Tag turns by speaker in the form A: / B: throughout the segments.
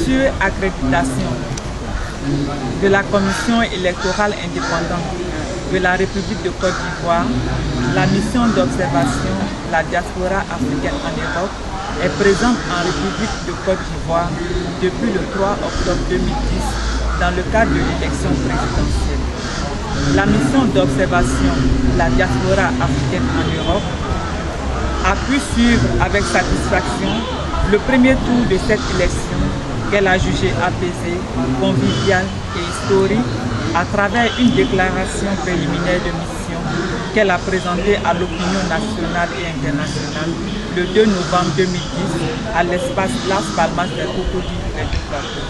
A: Sur accréditation de la Commission électorale indépendante de la République de Côte d'Ivoire, la mission d'observation La diaspora africaine en Europe est présente en République de Côte d'Ivoire depuis le 3 octobre 2010 dans le cadre de l'élection présidentielle. La mission d'observation La diaspora africaine en Europe a pu suivre avec satisfaction le premier tour de cette élection qu'elle a jugé apaisée, conviviale et historique à travers une déclaration préliminaire de mission qu'elle a présentée à l'opinion nationale et internationale le 2 novembre 2010 à l'espace Las Palmas del Cocodrilo près du Plateau.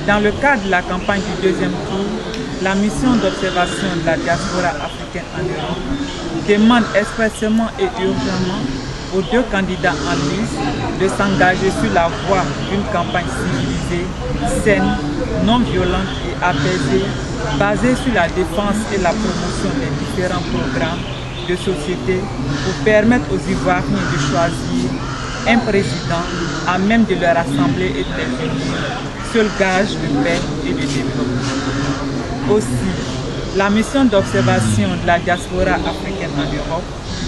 A: Dans le cadre de la campagne du deuxième tour, la mission d'observation de la diaspora africaine en Europe demande expressément et urgemment aux deux candidats en lice de s'engager sur la voie d'une campagne civilisée, saine, non violente et apaisée, basée sur la défense et la promotion des différents programmes de société pour permettre aux Ivoiriens de choisir un président à même de leur rassembler et de les unir, seul gage de paix et de développement. Aussi, la mission d'observation de la diaspora africaine en Europe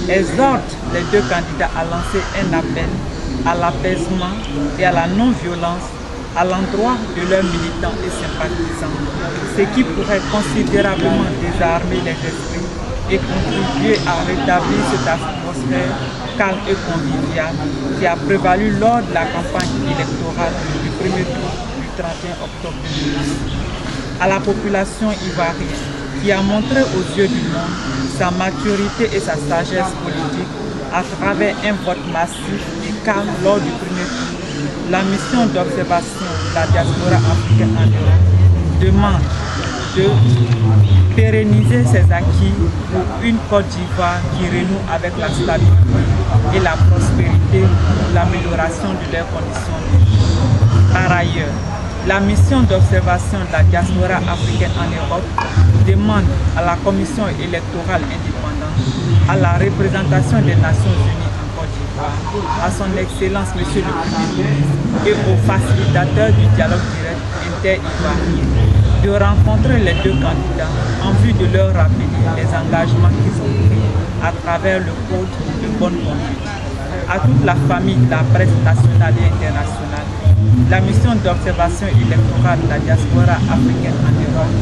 A: exhorte les deux candidats à lancer un appel à l'apaisement et à la non-violence à l'endroit de leurs militants et sympathisants, ce qui pourrait considérablement désarmer les esprits et contribuer à rétablir cette atmosphère calme et conviviale qui a prévalu lors de la campagne électorale du premier tour du 31 octobre 2010. À la population ivoirienne, qui a montré aux yeux du monde sa maturité et sa sagesse politique à travers un vote massif et calme lors du premier tour, la mission d'observation de la diaspora africaine en Europe demande de pérenniser ses acquis pour une Côte d'Ivoire qui renoue avec la stabilité et la prospérité pour l'amélioration de leurs conditions de vie. Par ailleurs, la mission d'observation de la diaspora africaine en Europe demande à la Commission électorale indépendante, à la représentation des Nations Unies en Côte d'Ivoire, à son Excellence Monsieur le Premier ministre et aux facilitateurs du dialogue direct inter-ivoirien de rencontrer les deux candidats en vue de leur rappeler les engagements qu'ils ont pris à travers le code de bonne conduite. À toute la famille de la presse nationale et internationale, la mission d'observation électorale de la diaspora africaine en Europe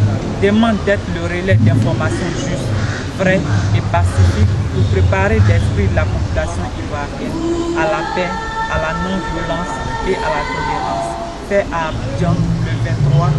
A: demande d'être le relais d'informations justes, vraies et pacifiques pour préparer l'esprit de la population ivoirienne à la paix, à la non-violence et à la tolérance. Fait à Abidjan le 23